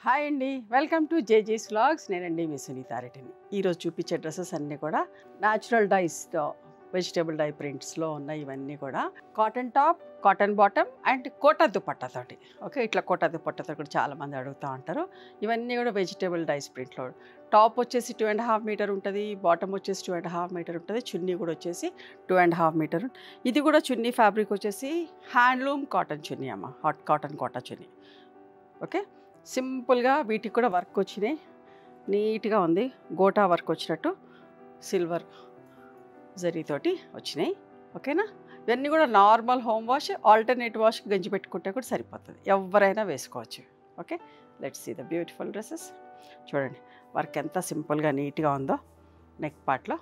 Hi అండి, welcome to జేజీస్ vlogs. నేనండి మీ సునీత రెడ్డిని. ఈరోజు చూపించే డ్రెస్సెస్ అన్నీ కూడా న్యాచురల్ డైస్తో వెజిటేబుల్ డై ప్రింట్స్లో ఉన్నాయి. ఇవన్నీ కూడా cotton top, cotton bottom and Kota దుపట్టాతోటి. ఓకే, ఇట్లా కోటా దుపట్టాతో కూడా చాలామంది అడుగుతూ ఉంటారు. ఇవన్నీ కూడా వెజిటేబుల్ డైస్ ప్రింట్లో. టాప్ వచ్చేసి 2.5 మీటర్ ఉంటుంది, బాటమ్ వచ్చేసి 2.5 మీటర్ ఉంటుంది, చున్నీ కూడా వచ్చేసి 2.5 మీటర్. ఇది కూడా చున్నీ ఫ్యాబ్రిక్ వచ్చేసి హ్యాండ్లూమ్ కాటన్ చున్నీ అమ్మ, hot cotton Kota chunni. Okay, సింపుల్గా వీటికి కూడా వర్క్ వచ్చినాయి, నీట్గా ఉంది. గోటా వర్క్ వచ్చినట్టు సిల్వర్ జరీతోటి వచ్చినాయి. ఓకేనా, ఇవన్నీ కూడా normal home wash, alternate wash గంజి పెట్టుకుంటే కూడా సరిపోతుంది, ఎవరైనా వేసుకోవచ్చు. Okay, let's see the beautiful dresses. చూడండి వర్క్ ఎంత సింపుల్గా నీట్గా ఉందో. నెక్ పార్ట్లో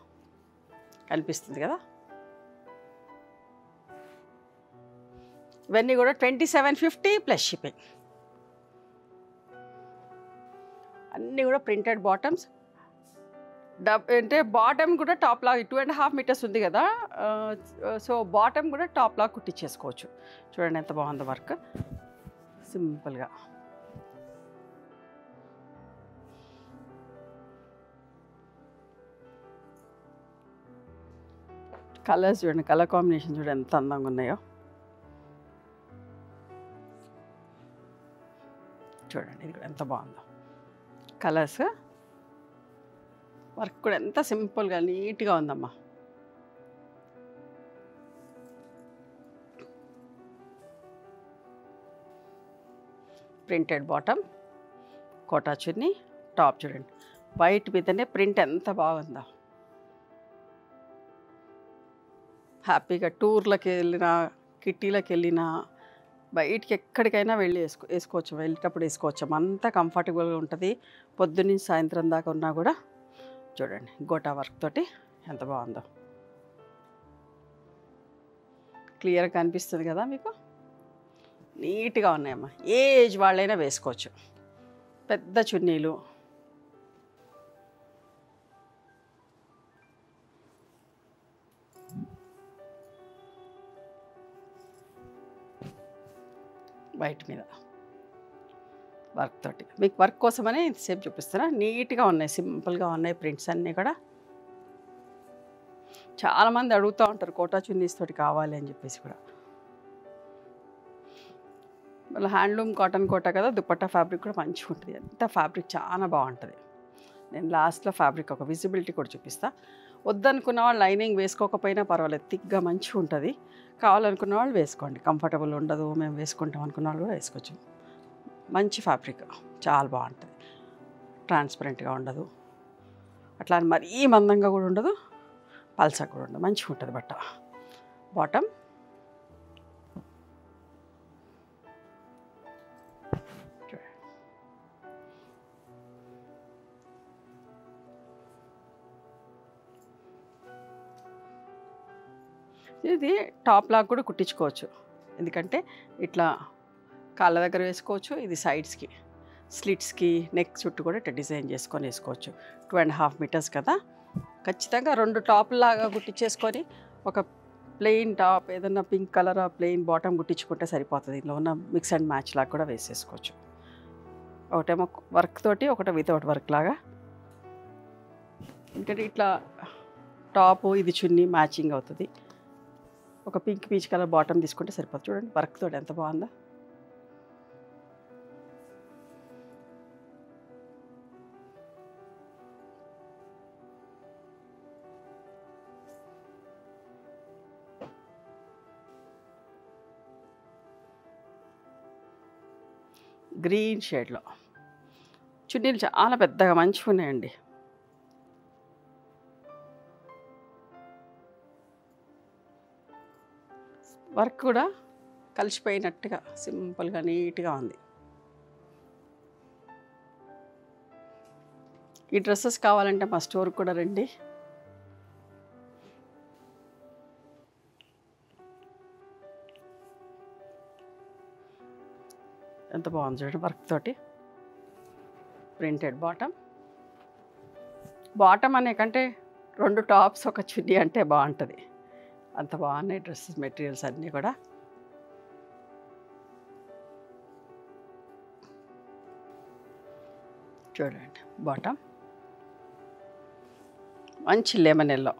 కనిపిస్తుంది కదా. ఇవన్నీ కూడా 2750 ప్లస్ షిప్పింగ్. అన్నీ కూడా ప్రింటెడ్ బాటమ్స్. అంటే బాటమ్ కూడా టాప్ లాగా 2.5 మీటర్స్ ఉంది కదా, సో బాటమ్ కూడా టాప్ లాగా కుట్టించేసుకోవచ్చు. చూడండి ఎంత బాగుందో వర్క్, సింపుల్గా. కలర్స్ చూడండి, కలర్ కాంబినేషన్ చూడండి ఎంత అందంగా ఉన్నాయో. చూడండి ఇది కూడా ఎంత బాగుందో కలర్స్. వర్క్ కూడా ఎంత సింపుల్గా నీట్గా ఉందమ్మా. ప్రింటెడ్ బాటమ్, కోటా చున్నీ, టాప్ చూడండి వైట్ మీదనే ప్రింట్ ఎంత బాగుందో. హ్యాపీగా టూర్లకు వెళ్ళినా, కిట్టీలకు వెళ్ళినా, బయటికి ఎక్కడికైనా వెళ్ళి వేసుకోవచ్చు, వెళ్ళేటప్పుడు వేసుకోవచ్చు. అంతా కంఫర్టబుల్గా ఉంటుంది. పొద్దున్నుంచి సాయంత్రం దాకా ఉన్నా కూడా. చూడండి గోటా వర్క్ తోటి ఎంత బాగుందో, క్లియర్గా కనిపిస్తుంది కదా మీకు. నీట్గా ఉన్నాయమ్మా, ఏ ఏజ్ వాళ్ళైనా వేసుకోవచ్చు. పెద్ద చున్నీలు, వైట్ మీద వర్క్ తోటి. మీకు వర్క్ కోసమనే ఇంతసేపు చూపిస్తారా. నీట్గా ఉన్నాయి, సింపుల్గా ఉన్నాయి ప్రింట్స్ అన్నీ కూడా. చాలామంది అడుగుతూ ఉంటారు కోటా చున్నీస్ తోటి కావాలి అని చెప్పేసి కూడా. మళ్ళీ హ్యాండ్లూమ్ కాటన్ కోటా కదా, దుపట్టా ఫ్యాబ్రిక్ కూడా మంచిగా ఉంటుంది. ఎంత ఫ్యాబ్రిక్ చాలా బాగుంటుంది. నేను లాస్ట్లో ఫ్యాబ్రిక్ ఒక విజిబిలిటీ కూడా చూపిస్తాను. వద్దనుకున్న వాళ్ళు లైనింగ్ వేసుకోకపోయినా పర్వాలేదు, థిక్గా మంచిగా ఉంటుంది. కావాలనుకున్న వాళ్ళు వేసుకోండి, కంఫర్టబుల్ ఉండదు మేము వేసుకుంటాం అనుకున్న వాళ్ళు కూడా వేసుకోవచ్చు. మంచి ఫ్యాబ్రిక్, చాలా బాగుంటుంది. ట్రాన్స్పరెంట్గా ఉండదు, అట్లా మరీ మందంగా కూడా ఉండదు, పల్సగా కూడా ఉండదు, మంచిగా ఉంటుంది బట్ట. బాటమ్ ఇది టాప్ లాగా కూడా కుట్టించుకోవచ్చు, ఎందుకంటే ఇట్లా కాళ్ళ దగ్గర వేసుకోవచ్చు. ఇది సైడ్స్కి స్లిట్స్కి నెక్ చుట్టూ కూడా ఇట్లా డిజైన్ చేసుకొని వేసుకోవచ్చు. 2.5 మీటర్స్ కదా, ఖచ్చితంగా 2 టాప్లాగా కుట్టించేసుకొని ఒక ప్లెయిన్ టాప్ ఏదన్నా పింక్ కలర్ ప్లెయిన్ బాటమ్ కుట్టించుకుంటే సరిపోతుంది. ఇందులో ఉన్న మిక్స్ అండ్ మ్యాచ్ లాగా కూడా వేసేసుకోవచ్చు. ఒకటేమో వర్క్ తోటి, ఒకటి వితౌట్ వర్క్ లాగా. ఎందుకంటే ఇట్లా టాపు ఇది చున్నీ మ్యాచింగ్ అవుతుంది. ఒక పింక్ పీచ్ కలర్ బాటమ్ తీసుకుంటే సరిపోతుంది. చూడండి వర్క్ తోటి ఎంత బాగుందో. గ్రీన్ షేడ్లో చున్నీలు చాలా పెద్దగా మంచిగా ఉన్నాయండి. వర్క్ కూడా కలిసిపోయినట్టుగా సింపుల్గా నీట్గా ఉంది. ఈ డ్రెస్సెస్ కావాలంటే మా స్టోర్కి కూడా రండి. ఎంత బాగుంది చూడండి వర్క్ తోటి. Printed bottom. బాటమ్ అనే కంటే 2 టాప్స్ ఒక చున్నీ అంటే బాగుంటుంది. అంత బాగున్నాయి డ్రెస్సెస్ మెటీరియల్స్ అన్నీ కూడా. చూడండి బాటమ్ మంచి లెమన్ ఎల్లో.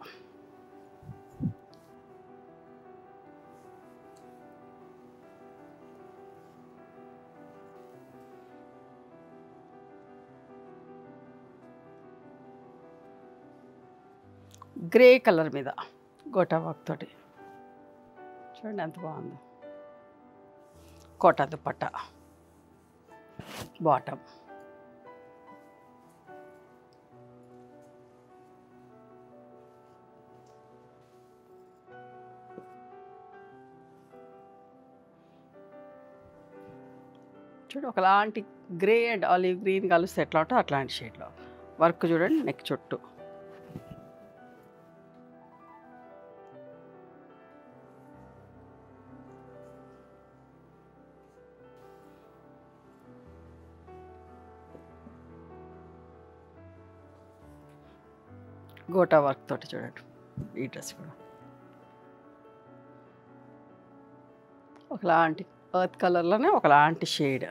గ్రే కలర్ మీద గోటా వర్క్ తోటి చూడండి ఎంత బాగుందో. కోటా దుపట్టా బాటమ్. చూడు ఒకలాంటి గ్రే అండ్ ఆలివ్ గ్రీన్ కలిస్తే ఎట్లా ఉంటో అట్లాంటి షేడ్లో వర్క్ చూడండి నెక్ చుట్టూ. గోటా వర్క్ తోటి చూడండి ఈ డ్రెస్ కూడా ఒకలాంటి ఎర్త్ కలర్లోనే ఒకలాంటి షేడ్.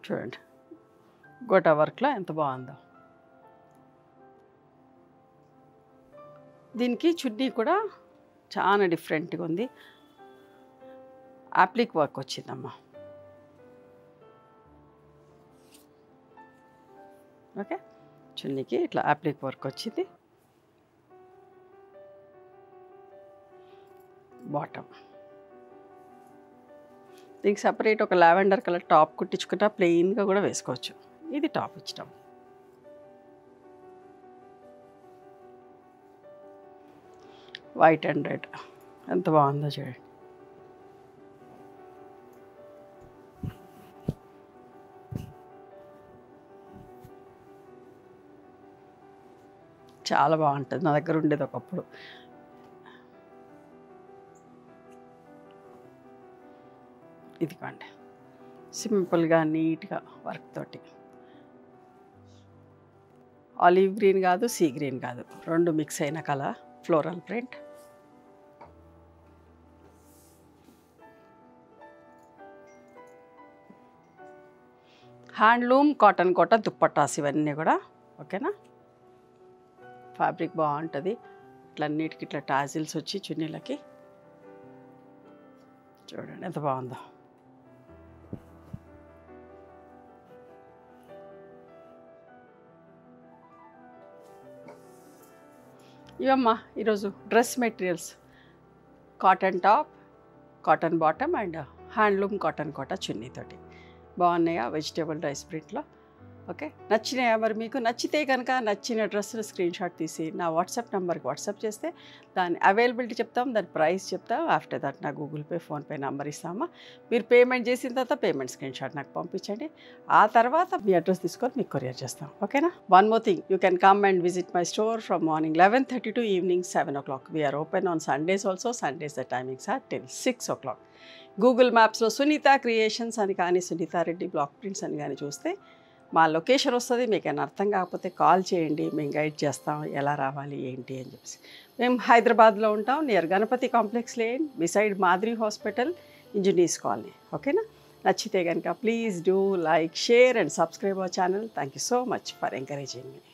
చూడండి గోటా వర్క్లో ఎంత బాగుందో. దీనికి చున్నీ కూడా చాలా డిఫరెంట్గా ఉంది. అప్లిక్ వర్క్ వచ్చిందమ్మా. ఓకే చున్నీకి ఇట్లా అప్లిక్ వర్క్ వచ్చింది. బాటమ్ దీనికి సపరేట్ ఒక లావెండర్ కలర్ టాప్ కుట్టించుకుంటా ప్లెయిన్గా కూడా వేసుకోవచ్చు. ఇది టాప్ ఇచ్చినాం. వైట్ అండ్ రెడ్ ఎంత బాగుందో చూడండి. చాలా బాగుంటుంది. నా దగ్గర ఉండేది ఒకప్పుడు. ఇదిగోండి సింపుల్గా నీట్గా వర్క్ తోటి. ఆలివ్ గ్రీన్ కాదు, సీ గ్రీన్ కాదు, రెండు మిక్స్ అయిన colour floral print. Handloom cotton Kota dupattas ఇవన్నీ కూడా ఓకేనా. ఫ్యాబ్రిక్ బాగుంటుంది. ఇట్లా అన్నిటికి ఇట్లా టాజిల్స్ వచ్చి చున్నీలకి చూడండి ఎంత బాగుందో. ఇవమ్మా ఈరోజు dress materials. Cotton top, cotton bottom and handloom cotton Kota చున్నీతోటి బాగున్నాయా వెజిటేబుల్ రైస్ ప్రింట్లో. ఓకే నచ్చినాయా మరి మీకు? నచ్చితే కనుక నచ్చిన డ్రెస్సులు స్క్రీన్ షాట్ తీసి నా వాట్సాప్ నెంబర్కి వాట్సాప్ చేస్తే దాని అవైలబిలిటీ చెప్తాం, దాని ప్రైస్ చెప్తాం. ఆఫ్టర్ దట్ నా గూగుల్ పే, ఫోన్పే నెంబర్ ఇస్తామా. మీరు పేమెంట్ చేసిన తర్వాత పేమెంట్ స్క్రీన్ షాట్ నాకు పంపించండి. ఆ తర్వాత మీ అడ్రస్ తీసుకొని మీకు కొరియర్ చేస్తాం. ఓకేనా. One more thing, you can come and visit my store from morning 11:30 to evening 7 o'clock. We are open on Sundays also. Sundays the timings are till 6 o'clock. Google మ్యాప్స్లో Sunitha creations అని కానీ Sunitha Reddy block prints అని కానీ చూస్తే మా location వస్తుంది. మీకు ఏమైనా అర్థం కాకపోతే కాల్ చేయండి, మేము గైడ్ చేస్తాం ఎలా రావాలి ఏంటి అని చెప్పేసి. మేము హైదరాబాద్లో ఉంటాం, near Ganapati complex lane, beside Madiri hospital, engineers colony. ఓకేనా. నచ్చితే కనుక please do like, share and subscribe our channel. Thank you so much for encouraging me.